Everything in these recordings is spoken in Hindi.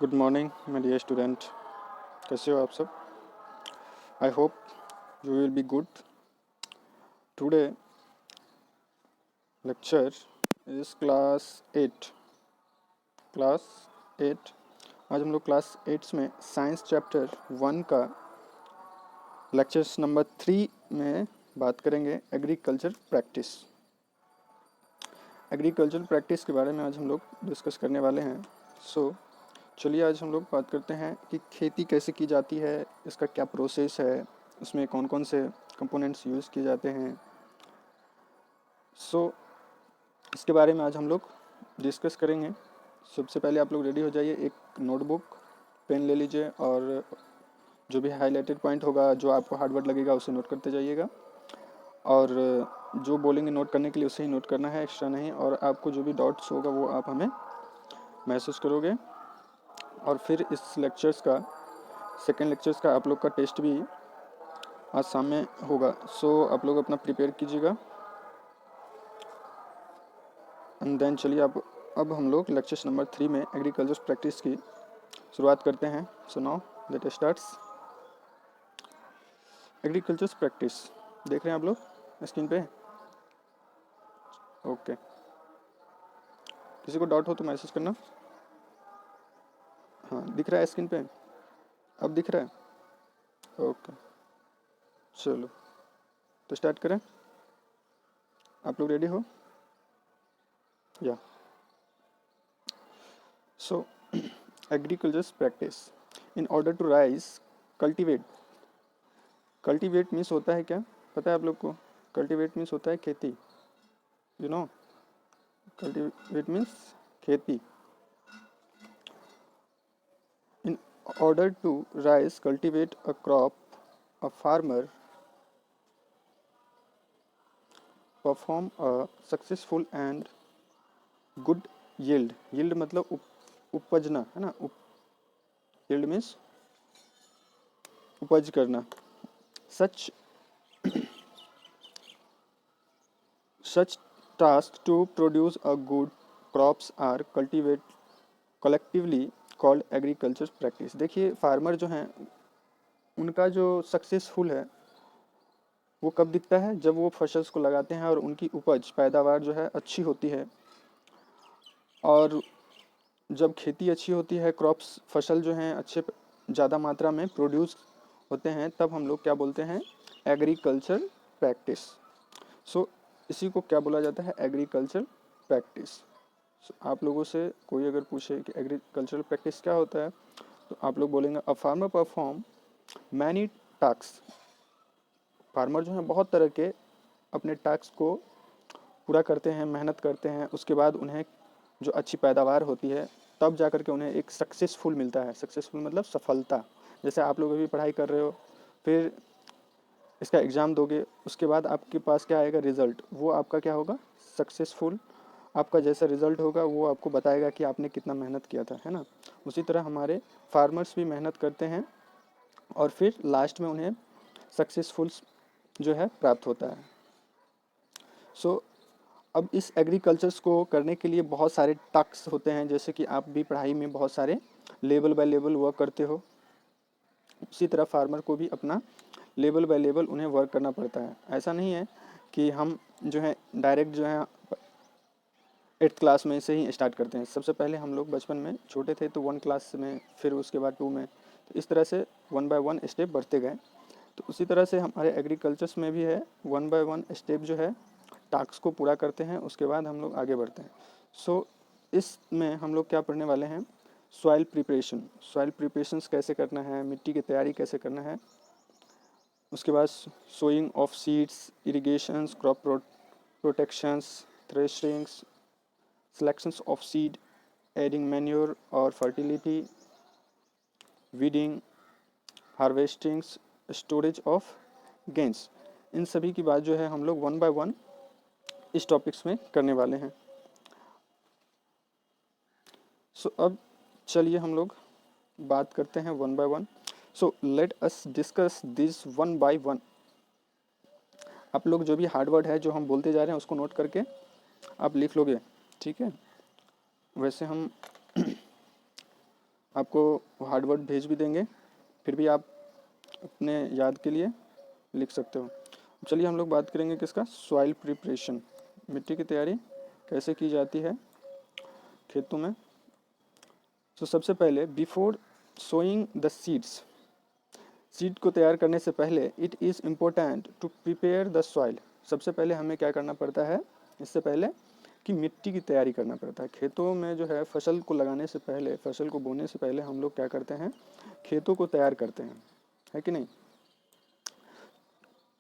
Good morning my dear student. कैसे हो आप सब? I hope you will be good. Today lecture is class 8। आज हम लोग क्लास 8 में साइंस चैप्टर 1 का लेक्चर्स नंबर 3 में बात करेंगे एग्रीकल्चर प्रैक्टिस। एग्रीकल्चर प्रैक्टिस के बारे में आज हम लोग डिस्कस करने वाले हैं। चलिए आज हम लोग बात करते हैं कि खेती कैसे की जाती है, इसका क्या प्रोसेस है, इसमें कौन कौन से कंपोनेंट्स यूज़ किए जाते हैं। इसके बारे में आज हम लोग डिस्कस करेंगे। सबसे पहले आप लोग रेडी हो जाइए, एक नोटबुक पेन ले लीजिए और जो भी हाईलाइटेड पॉइंट होगा, जो आपको हार्ड वर्ड लगेगा उसे नोट करते जाइएगा। और जो बोलेंगे नोट करने के लिए उसे ही नोट करना है, एक्स्ट्रा नहीं। और आपको जो भी डाउट्स होगा वो आप हमें मैसेज करोगे। और फिर इस सेकेंड लेक्चर्स का आप लोग का टेस्ट भी आज शाम में होगा। आप लोग अपना प्रिपेयर कीजिएगा। एंड देन चलिए अब हम लोग लेक्चर्स नंबर 3 में एग्रीकल्चर प्रैक्टिस की शुरुआत करते हैं। So now let us start agriculture practice. देख रहे हैं आप लोग स्क्रीन पे? ओके, किसी को डाउट हो तो मैसेज करना। हाँ, दिख रहा है स्क्रीन पे? अब दिख रहा है? ओके, चलो तो स्टार्ट करें। आप लोग रेडी हो? या so agriculture practice in order to rise cultivate means होता है क्या, पता है आप लोग को? कल्टीवेट मीन्स होता है खेती। यू नो कल्टीवेट मीन्स खेती। In order to rise cultivate a crop a farmer perform a successful and good yield मतलब उपजना है ना। यील्ड मीन्स उपज करना। Such such task to produce a good crops are collectively called agriculture practice. देखिए, फार्मर जो हैं उनका जो सक्सेसफुल है वो कब दिखता है? जब वो फसल को लगाते हैं और उनकी उपज पैदावार जो है अच्छी होती है। और जब खेती अच्छी होती है, क्रॉप्स फसल जो हैं अच्छे ज़्यादा मात्रा में प्रोड्यूस होते हैं, तब हम लोग क्या बोलते हैं? Agriculture practice. इसी को क्या बोला जाता है? Agriculture practice. आप लोगों से कोई अगर पूछे कि एग्रीकल्चरल प्रैक्टिस क्या होता है, तो आप लोग बोलेंगे अ farmer perform many task. Farmer जो हैं बहुत तरह के अपने टास्क को पूरा करते हैं, मेहनत करते हैं, उसके बाद उन्हें जो अच्छी पैदावार होती है तब जा कर के उन्हें एक सक्सेसफुल मिलता है। सक्सेसफुल मतलब सफलता। जैसे आप लोग अभी पढ़ाई कर रहे हो, फिर इसका एग्ज़ाम दोगे, उसके बाद आपके पास क्या आएगा? रिज़ल्ट। वो आपका क्या होगा? सक्सेसफुल। आपका जैसा रिज़ल्ट होगा वो आपको बताएगा कि आपने कितना मेहनत किया था, है ना। उसी तरह हमारे फार्मर्स भी मेहनत करते हैं और फिर लास्ट में उन्हें सक्सेसफुल जो है प्राप्त होता है। अब इस एग्रीकल्चर्स को करने के लिए बहुत सारे टास्क होते हैं। जैसे कि आप भी पढ़ाई में बहुत सारे लेवल बाय लेवल वर्क करते हो, उसी तरह फार्मर को भी अपना लेवल बाय लेवल उन्हें वर्क करना पड़ता है। ऐसा नहीं है कि हम जो है डायरेक्ट जो है 8th क्लास में से ही स्टार्ट करते हैं। सबसे पहले हम लोग बचपन में छोटे थे तो 1 क्लास में, फिर उसके बाद 2 में, तो इस तरह से 1 बाय 1 स्टेप बढ़ते गए। तो उसी तरह से हमारे एग्रीकल्चर्स में भी है, 1 बाय 1 स्टेप जो है टास्क को पूरा करते हैं, उसके बाद हम लोग आगे बढ़ते हैं। इसमें हम लोग क्या पढ़ने वाले हैं? सॉइल प्रिपरेशंस कैसे करना है, मिट्टी की तैयारी कैसे करना है। उसके बाद sowing of seeds, irrigations, crop protections, threshings, selections of seed, adding manure और fertility, weeding, harvestings, storage of grains. इन सभी की बात जो है हम लोग 1 बाय 1 इस टॉपिक्स में करने वाले हैं। अब चलिए हम लोग बात करते हैं 1 by 1। Let us discuss this 1 by 1। आप लोग जो भी हार्ड वर्ड है जो हम बोलते जा रहे हैं उसको नोट करके आप लिख लोगे, ठीक है? वैसे हम आपको हार्ड वर्ड भेज भी देंगे, फिर भी आप अपने याद के लिए लिख सकते हो। चलिए हम लोग बात करेंगे किसका, सॉइल प्रिपरेशन, मिट्टी की तैयारी कैसे की जाती है खेतों में। तो सबसे पहले before sowing the seeds, seed को तैयार करने से पहले it is important to prepare the soil. सबसे पहले हमें क्या करना पड़ता है, इससे पहले कि मिट्टी की तैयारी करना पड़ता है। खेतों में जो है फसल को लगाने से पहले, फसल को बोने से पहले हम लोग क्या करते हैं, खेतों को तैयार करते हैं, है कि नहीं।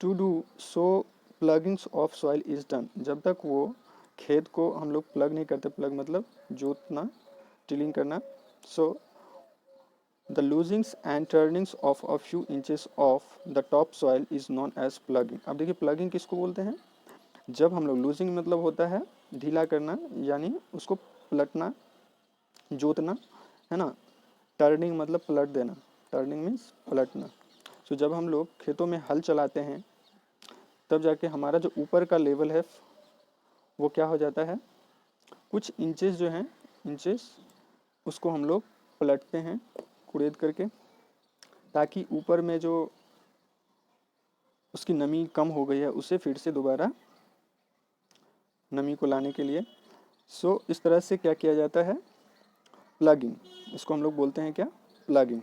To do so ploughings of soil is done, जब तक वो खेत को हम लोग प्लग नहीं करते, प्लग मतलब जोतना, टिलिंग करना। So the loosings and turnings of a few inches of the top soil is known as ploughing. अब देखिए प्लगिंग किसको बोलते हैं, जब हम लोग, लूजिंग मतलब होता है ढीला करना, यानी उसको पलटना, जोतना, है ना। टर्निंग मतलब पलट देना, टर्निंग मीन्स पलटना। तो जब हम लोग खेतों में हल चलाते हैं तब जाके हमारा जो ऊपर का लेवल है वो क्या हो जाता है, कुछ इंचेस जो हैं, इंचेस उसको हम लोग पलटते हैं कुरेद करके, ताकि ऊपर में जो उसकी नमी कम हो गई है उसे फिर से दोबारा नमी को लाने के लिए। इस तरह से क्या किया जाता है, प्लगिंग, इसको हम लोग बोलते हैं क्या, plugging,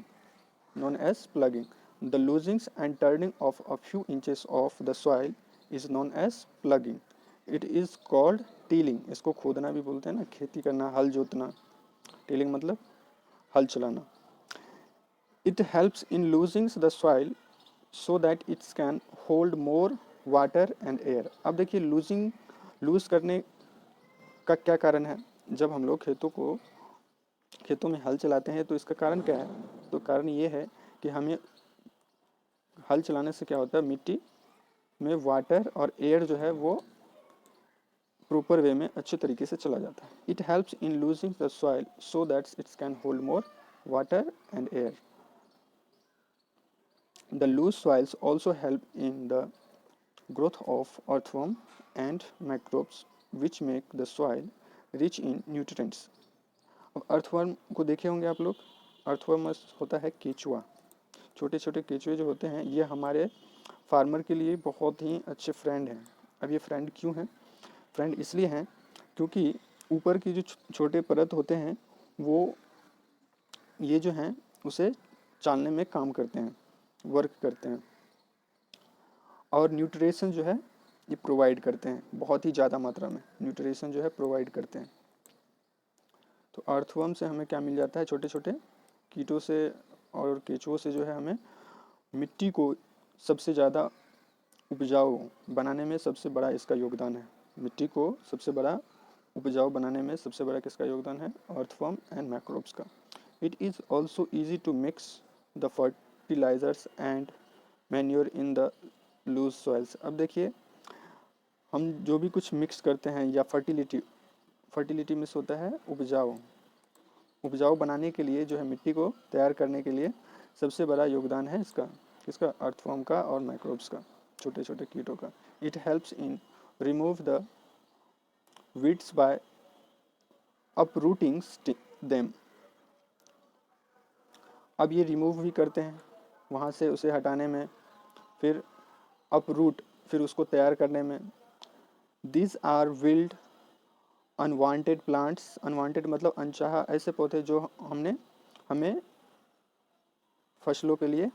known as plugging. The loosings and turning of a few inches of the soil is known as plugging. It is called tilling, इसको खोदना भी बोलते हैं ना, खेती करना, हल जोतना, टीलिंग मतलब हल चलाना। It helps in losing the soil so that it can hold more water and air. अब देखिए लूजिंग, लूज करने का क्या कारण है, जब हम लोग खेतों में हल चलाते हैं तो इसका कारण क्या है, तो कारण ये है कि हमें हल चलाने से क्या होता है, मिट्टी में वाटर और एयर जो है वो प्रॉपर वे में अच्छे तरीके से चला जाता है। It helps in loosing the soil so that it's can hold more water and air. The loose soils also help in the growth of earthworm and microbes which make the soil rich in nutrients. अब अर्थवर्म को देखे होंगे आप लोग, अर्थवर्म होता है केचुआ, छोटे छोटे केचुए जो होते हैं ये हमारे फार्मर के लिए बहुत ही अच्छे फ्रेंड हैं। अब ये फ्रेंड क्यों हैं, फ्रेंड इसलिए हैं क्योंकि ऊपर की जो छोटे परत होते हैं वो, ये जो हैं उसे चालने में काम करते हैं, वर्क करते हैं, और न्यूट्रिशन जो है ये प्रोवाइड करते हैं, बहुत ही ज़्यादा मात्रा में न्यूट्रिशन जो है प्रोवाइड करते हैं। तो अर्थवर्म से हमें क्या मिल जाता है, छोटे छोटे कीटों से और केचुओं से जो है हमें मिट्टी को सबसे ज़्यादा उपजाऊ बनाने में सबसे बड़ा इसका योगदान है। मिट्टी को सबसे बड़ा उपजाऊ बनाने में सबसे बड़ा किसका योगदान है, अर्थवर्म एंड मैक्रोब्स का। It is also easy to mix the fertilisers and manure in the loose soils. अब देखिए हम जो भी कुछ मिक्स करते हैं, या फर्टिलिटी, फर्टिलिटी मिस होता है उपजाऊ, उपजाऊ बनाने के लिए जो है मिट्टी को तैयार करने के लिए सबसे बड़ा योगदान है इसका, किसका, अर्थवर्म का और माइक्रोब्स का, छोटे छोटे कीटों का। It helps in remove the weeds by uprooting them. अब ये रिमूव भी करते हैं वहाँ से, उसे हटाने में, फिर अपरूट, फिर उसको तैयार करने में। This are wild unwanted plants, unwanted मतलब अनचाहा ऐसे पौधे जो हमें फसलों के लिए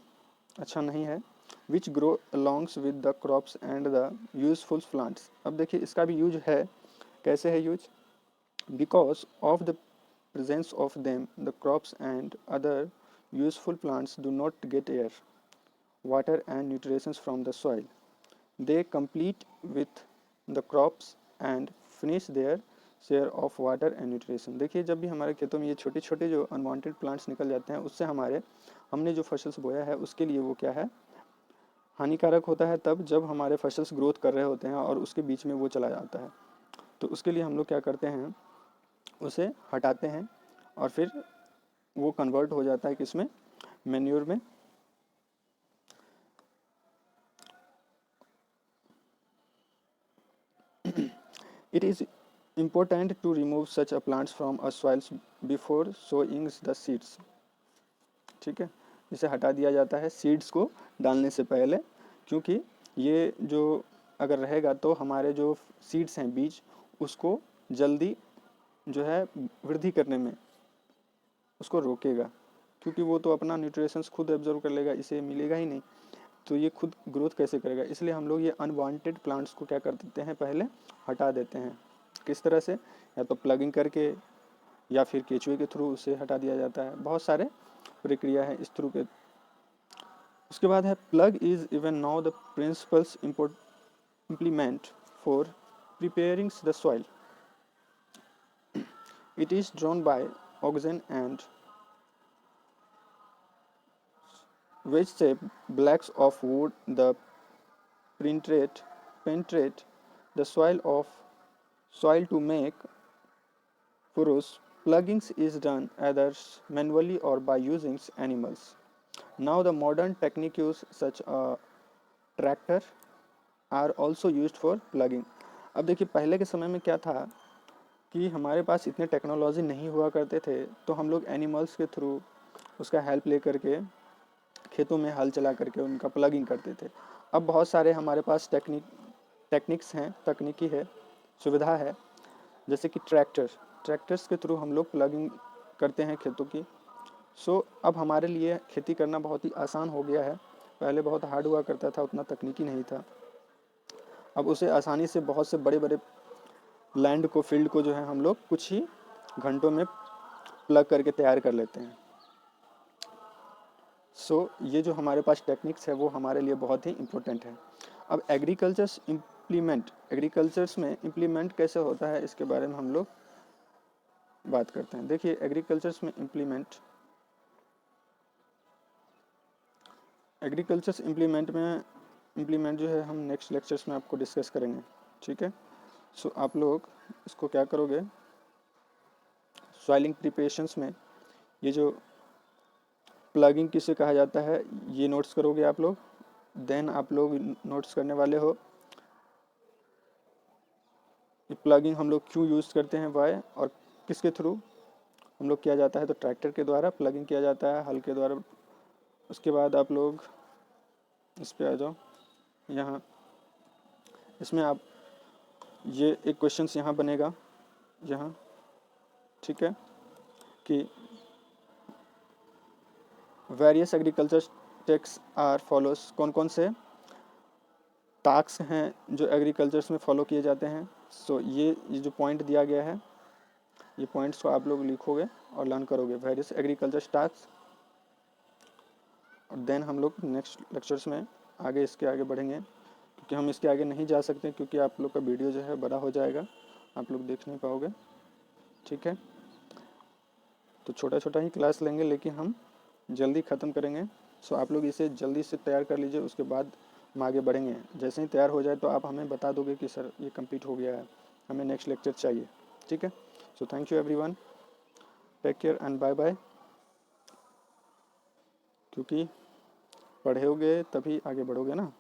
अच्छा नहीं है, which grow alongs with the crops and the useful plants. अब देखिए इसका भी यूज है, कैसे है use, because of the presence of them the crops and other useful plants do not get air, water and nutrients from the soil. They compete with the crops and finish their share of water and nutrition। देखिए जब भी हमारे खेतों में ये छोटे छोटे जो अनवांटेड प्लांट्स निकल जाते हैं उससे हमने जो फसल बोया है उसके लिए वो क्या है, हानिकारक होता है, तब जब हमारे फसल्स ग्रोथ कर रहे होते हैं और उसके बीच में वो चला जाता है। तो उसके लिए हम लोग क्या करते हैं, उसे हटाते हैं और फिर वो कन्वर्ट हो जाता है किसमें, मैन्योर में। It is important to remove such a plants from a soils before sowing the seeds। ठीक है, इसे हटा दिया जाता है सीड्स को डालने से पहले, क्योंकि ये जो अगर रहेगा तो हमारे जो सीड्स हैं, बीज, उसको जल्दी जो है वृद्धि करने में उसको रोकेगा, क्योंकि वो तो अपना न्यूट्रिशंस खुद एब्जॉर्व कर लेगा, इसे मिलेगा ही नहीं, तो ये खुद ग्रोथ कैसे करेगा। इसलिए हम लोग ये अनवांटेड प्लांट्स को क्या कर देते हैं, पहले हटा देते हैं। किस तरह से, या तो प्लगिंग करके या फिर केचुए के थ्रू उसे हटा दिया जाता है। बहुत सारे प्रक्रिया है इस थ्रू के। उसके बाद है plug is even now the principles implement for preparing the soil. It is drawn by oxen and wedge-shaped blocks of wood. The penetrate the soil to make furrows. Plugging is done either manually or by using animals. Now the modern techniques such a tractor are also use for ploughing. अब देखिए पहले के समय में क्या था कि हमारे पास इतने टेक्नोलॉजी नहीं हुआ करते थे, तो हम लोग एनिमल्स के थ्रू उसका हेल्प ले करके खेतों में हल चला करके उनका प्लगिंग करते थे। अब बहुत सारे हमारे पास टेक्निक्स हैं, तकनीकी है, सुविधा है, जैसे कि ट्रैक्टर्स के थ्रू हम लोग प्लगिंग करते हैं खेतों की। अब हमारे लिए खेती करना बहुत ही आसान हो गया है। पहले बहुत हार्ड हुआ करता था, उतना तकनीकी नहीं था। अब उसे आसानी से बहुत से बड़े बड़े लैंड को, फील्ड को जो है हम लोग कुछ ही घंटों में प्लग करके तैयार कर लेते हैं। ये जो हमारे पास टेक्निक्स है वो हमारे लिए बहुत ही इम्पोर्टेंट है। अब एग्रीकल्चर्स में इम्प्लीमेंट कैसे होता है, इसके बारे में हम लोग बात करते हैं। देखिए एग्रीकल्चर्स में इम्प्लीमेंट जो है हम नेक्स्ट लेक्चर्स में आपको डिस्कस करेंगे, ठीक है। आप लोग इसको क्या करोगे, सॉइलिंग प्रिपरेशंस में ये जो प्लगिंग किसे कहा जाता है ये नोट्स करोगे आप लोग। देन आप लोग नोट्स करने वाले हो कि प्लगिंग हम लोग क्यों यूज़ करते हैं, वाई, और किसके थ्रू हम लोग किया जाता है। तो ट्रैक्टर के द्वारा प्लगिंग किया जाता है, हल के द्वारा। उसके बाद आप लोग इस पे आ जाओ, यहाँ इसमें आप ये एक क्वेश्चंस यहाँ बनेगा, यहाँ, ठीक है, कि various agriculture techs are follows, कौन कौन से टास्क हैं जो एग्रीकल्चर्स में फॉलो किए जाते हैं। ये जो पॉइंट दिया गया है, ये पॉइंट्स को आप लोग लिखोगे और लर्न करोगे, वेरियस एग्रीकल्चर टास्क। और देन हम लोग नेक्स्ट लेक्चर्स में आगे इसके आगे बढ़ेंगे, क्योंकि हम इसके आगे नहीं जा सकते, क्योंकि आप लोग का वीडियो जो है बड़ा हो जाएगा, आप लोग देख नहीं पाओगे, ठीक है। तो छोटा छोटा ही क्लास लेंगे, लेकिन हम जल्दी ख़त्म करेंगे। आप लोग इसे जल्दी से तैयार कर लीजिए, उसके बाद हम आगे बढ़ेंगे। जैसे ही तैयार हो जाए तो आप हमें बता दोगे कि सर ये कंप्लीट हो गया है, हमें नेक्स्ट लेक्चर चाहिए, ठीक है। Thank you everyone, take care and bye bye. क्योंकि पढ़ोगे तभी आगे बढ़ोगे ना।